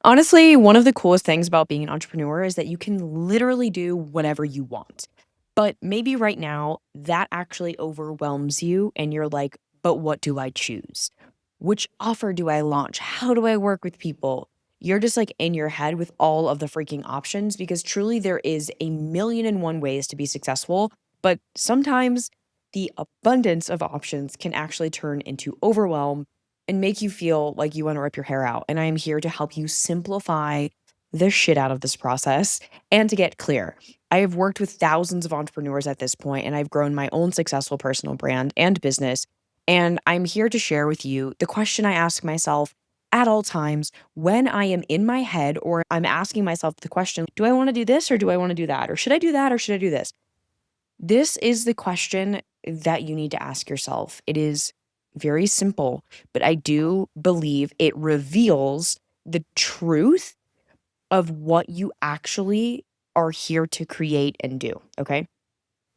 Honestly, one of the coolest things about being an entrepreneur is that you can literally do whatever you want. But maybe right now that actually overwhelms you and you're like, but what do I choose? Which offer do I launch? How do I work with people? You're just like in your head with all of the freaking options because truly there is a million and one ways to be successful. But sometimes the abundance of options can actually turn into overwhelm and make you feel like you want to rip your hair out. And I am here to help you simplify the shit out of this process and to get clear. I have worked with thousands of entrepreneurs at this point, and I've grown my own successful personal brand and business. And I'm here to share with you the question I ask myself at all times when I am in my head or I'm asking myself the question, do I want to do this or do I want to do that? Or should I do that or should I do this? This is the question that you need to ask yourself. It is very simple, but I do believe it reveals the truth of what you actually are here to create and do. Okay.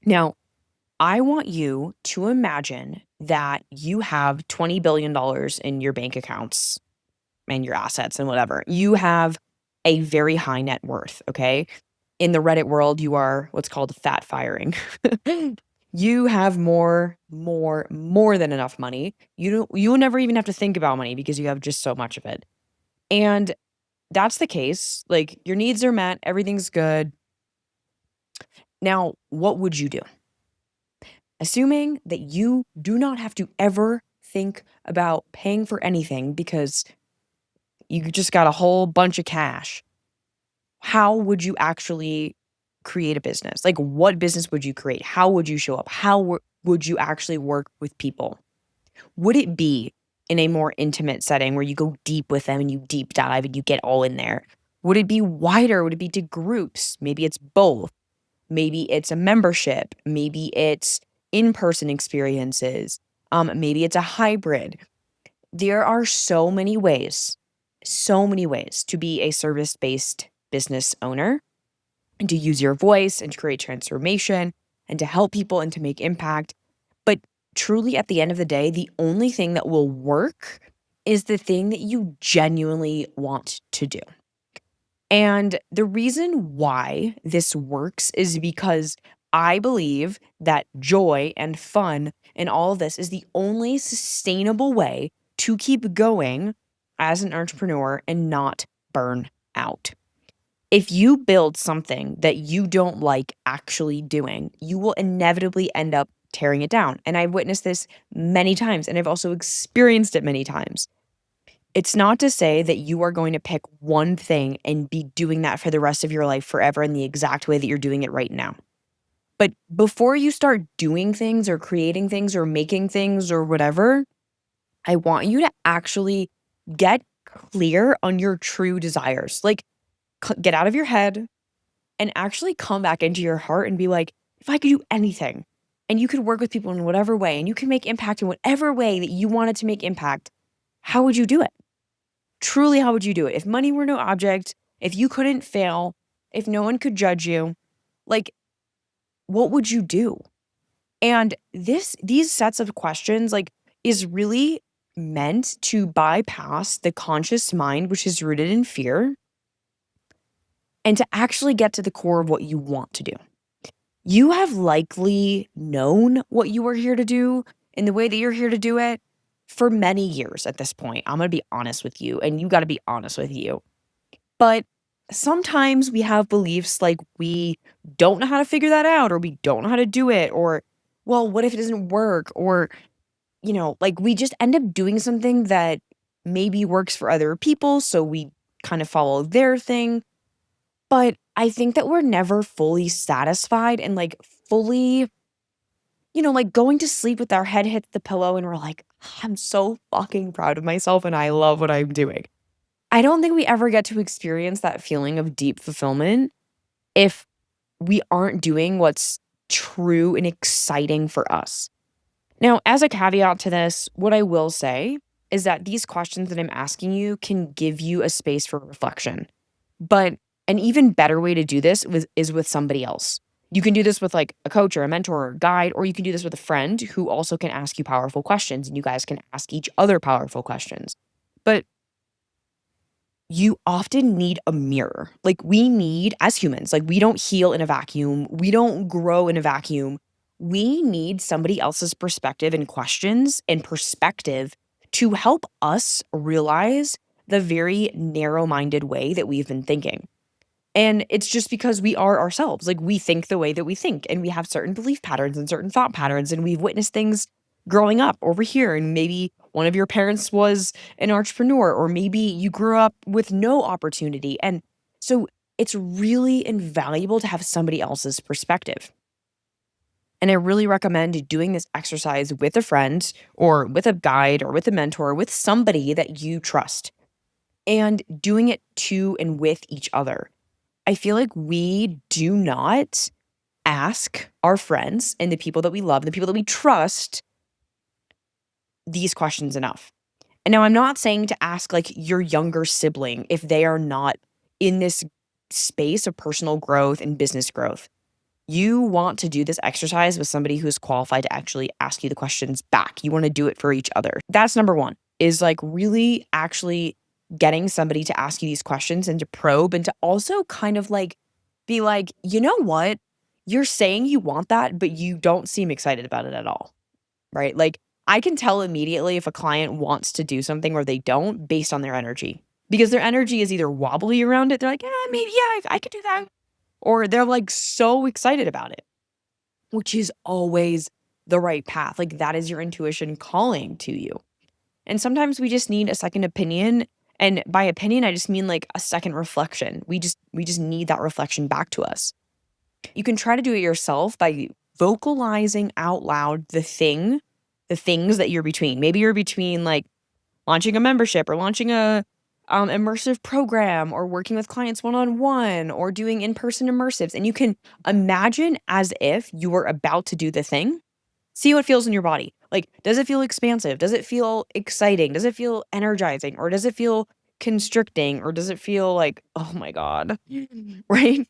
Now, I want you to imagine that you have $20 billion in your bank accounts and your assets and whatever. You have a very high net worth. Okay. In the Reddit world, you are what's called fat firing. You have more than enough money. You will never even have to think about money because you have just so much of it. And that's the case. Like your needs are met, everything's good. Now, what would you do? Assuming that you do not have to ever think about paying for anything because you just got a whole bunch of cash. How would you actually create a business? Like, what business would you create? How would you show up? How would you actually work with people? Would it be in a more intimate setting where you go deep with them and you deep dive and you get all in there? Would it be wider? Would it be to groups? Maybe it's both. Maybe it's a membership. Maybe it's in person experiences. Maybe it's a hybrid. There are so many ways to be a service based business owner and to use your voice and to create transformation and to help people and to make impact. But truly, at the end of the day, the only thing that will work is the thing that you genuinely want to do. And the reason why this works is because I believe that joy and fun and all of this is the only sustainable way to keep going as an entrepreneur and not burn out. If you build something that you don't like actually doing, you will inevitably end up tearing it down. And I've witnessed this many times, and I've also experienced it many times. It's not to say that you are going to pick one thing and be doing that for the rest of your life forever in the exact way that you're doing it right now. But before you start doing things or creating things or making things or whatever, I want you to actually get clear on your true desires. Like, get out of your head and actually come back into your heart and be like, if I could do anything and you could work with people in whatever way and you can make impact in whatever way that you wanted to make impact, how would you do it? Truly, how would you do it? If money were no object, if you couldn't fail, if no one could judge you, like, what would you do? And these sets of questions, like, is really meant to bypass the conscious mind, which is rooted in fear, and to actually get to the core of what you want to do. You have likely known what you are here to do in the way that you're here to do it for many years at this point. I'm going to be honest with you, and you got to be honest with you. But sometimes we have beliefs like we don't know how to figure that out, or we don't know how to do it, or, well, what if it doesn't work? Or, like we just end up doing something that maybe works for other people. So we kind of follow their thing. But I think that we're never fully satisfied and like fully, like going to sleep with our head hits the pillow and we're like, I'm so fucking proud of myself and I love what I'm doing. I don't think we ever get to experience that feeling of deep fulfillment if we aren't doing what's true and exciting for us. Now, as a caveat to this, what I will say is that these questions that I'm asking you can give you a space for reflection. But an even better way to do this is with somebody else. You can do this with like a coach or a mentor or a guide, or you can do this with a friend who also can ask you powerful questions and you guys can ask each other powerful questions. But you often need a mirror. Like we need, as humans, like we don't heal in a vacuum. We don't grow in a vacuum. We need somebody else's perspective and questions and perspective to help us realize the very narrow-minded way that we've been thinking. And it's just because we are ourselves. Like we think the way that we think, and we have certain belief patterns and certain thought patterns, and we've witnessed things growing up over here. And maybe one of your parents was an entrepreneur, or maybe you grew up with no opportunity. And so it's really invaluable to have somebody else's perspective. And I really recommend doing this exercise with a friend or with a guide or with a mentor, with somebody that you trust, and doing it to and with each other. I feel like we do not ask our friends and the people that we love, the people that we trust, these questions enough. And now I'm not saying to ask like your younger sibling if they are not in this space of personal growth and business growth. You want to do this exercise with somebody who's qualified to actually ask you the questions back. You want to do it for each other. That's number one, is like really actually getting somebody to ask you these questions and to probe and to also kind of like be like, you know what? You're saying you want that, but you don't seem excited about it at all. Right? Like I can tell immediately if a client wants to do something or they don't based on their energy, because their energy is either wobbly around it. They're like, maybe, yeah, I could do that. Or they're like so excited about it, which is always the right path. Like that is your intuition calling to you. And sometimes we just need a second opinion. And by opinion, I just mean like a second reflection. We just need that reflection back to us. You can try to do it yourself by vocalizing out loud the things that you're between. Maybe you're between like launching a membership or launching a immersive program, or working with clients one-on-one, or doing in-person immersives. And you can imagine as if you were about to do the thing. See what it feels in your body. Like, does it feel expansive? Does it feel exciting? Does it feel energizing? Or does it feel constricting? Or does it feel like, oh my God, right?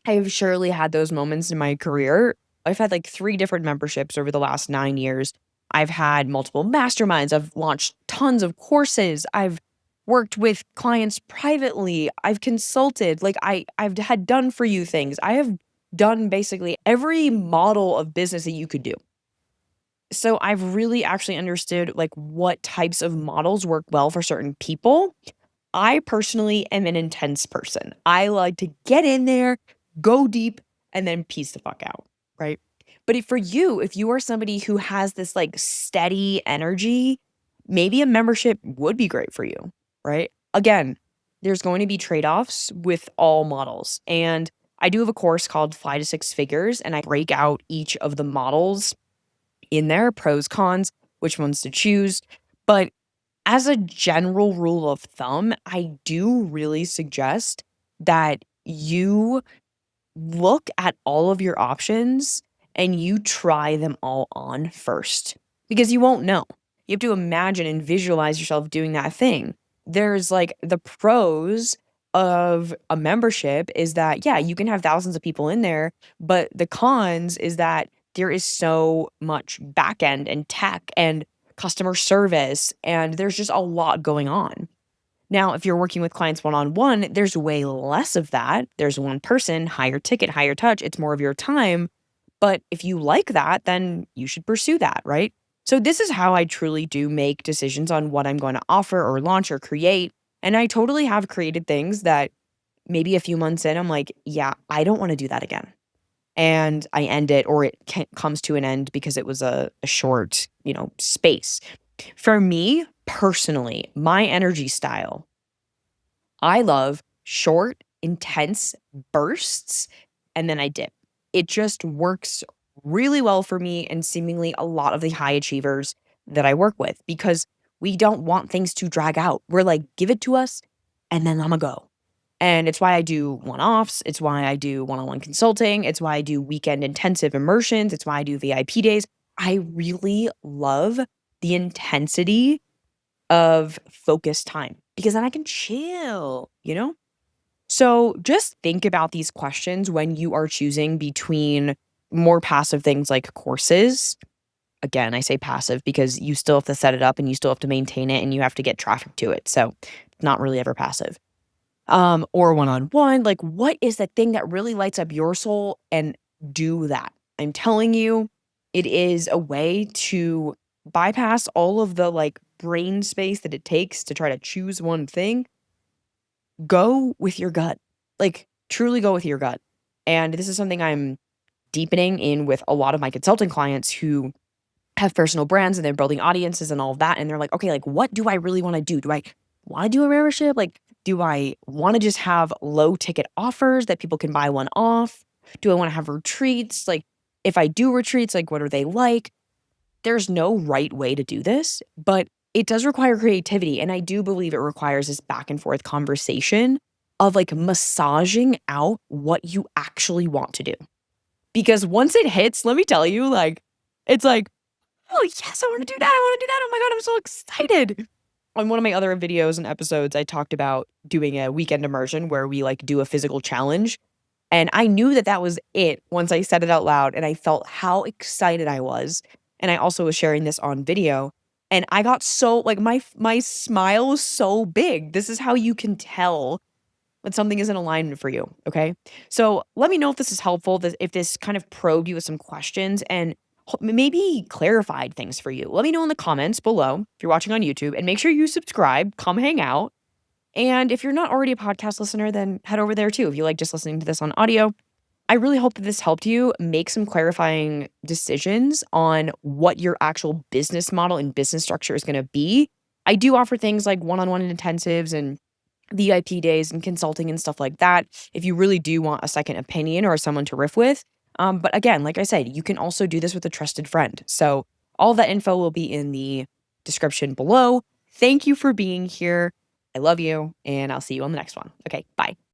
I've surely had those moments in my career. I've had like 3 different memberships over the last 9 years. I've had multiple masterminds. I've launched tons of courses. I've worked with clients privately. I've consulted. Like I've had done for you things. I have done basically every model of business that you could do. So I've really actually understood like what types of models work well for certain people. I personally am an intense person. I like to get in there, go deep, and then piece the fuck out, right? But if for you, if you are somebody who has this like steady energy, maybe a membership would be great for you, right? Again, there's going to be trade-offs with all models. And I do have a course called Fly to Six Figures, and I break out each of the models in there, pros, cons, which ones to choose. But as a general rule of thumb, I do really suggest that you look at all of your options and you try them all on first, because you won't know. You have to imagine and visualize yourself doing that thing. There's like the pros of a membership is that, yeah, you can have thousands of people in there, but the cons is that there is so much back end and tech and customer service, and there's just a lot going on. Now, if you're working with clients one-on-one, there's way less of that. There's one person, higher ticket, higher touch. It's more of your time. But if you like that, then you should pursue that, right? So this is how I truly do make decisions on what I'm going to offer or launch or create. And I totally have created things that maybe a few months in, I'm like, yeah, I don't want to do that again. And I end it, or it comes to an end because it was a short, space. For me personally, my energy style, I love short, intense bursts, and then I dip. It just works really well for me and seemingly a lot of the high achievers that I work with, because we don't want things to drag out. We're like, give it to us and then I'ma go. And it's why I do one-offs. It's why I do one-on-one consulting. It's why I do weekend intensive immersions. It's why I do VIP days. I really love the intensity of focused time, because then I can chill. So just think about these questions when you are choosing between more passive things like courses. Again, I say passive because you still have to set it up and you still have to maintain it and you have to get traffic to it. So not really ever passive. Or one-on-one, like what is the thing that really lights up your soul and do that. I'm telling you, it is a way to bypass all of the like brain space that it takes to try to choose one thing. Go with your gut. Like truly go with your gut. And this is something I'm deepening in with a lot of my consulting clients who have personal brands and they're building audiences and all of that. And they're like, okay, like what do I really want to do? Do I want to do a membership? Like, do I want to just have low ticket offers that people can buy one off? Do I want to have retreats? Like, if I do retreats, like, what are they like? There's no right way to do this, but it does require creativity. And I do believe it requires this back and forth conversation of like massaging out what you actually want to do. Because once it hits, let me tell you, like, it's like, oh, yes, I want to do that. I want to do that. Oh my God, I'm so excited. On one of my other videos and episodes, I talked about doing a weekend immersion where we like do a physical challenge. And I knew that that was it once I said it out loud. And I felt how excited I was. And I also was sharing this on video. And I got so like my smile was so big. This is how you can tell when something is in alignment for you. Okay. So let me know if this is helpful, if this kind of probed you with some questions and maybe clarified things for you. Let me know in the comments below if you're watching on YouTube and make sure you subscribe, come hang out. And if you're not already a podcast listener, then head over there too. If you like just listening to this on audio, I really hope that this helped you make some clarifying decisions on what your actual business model and business structure is going to be. I do offer things like one-on-one intensives and VIP days and consulting and stuff like that if you really do want a second opinion or someone to riff with. But again, like I said, you can also do this with a trusted friend. So all that info will be in the description below. Thank you for being here. I love you, and I'll see you on the next one. Okay, bye.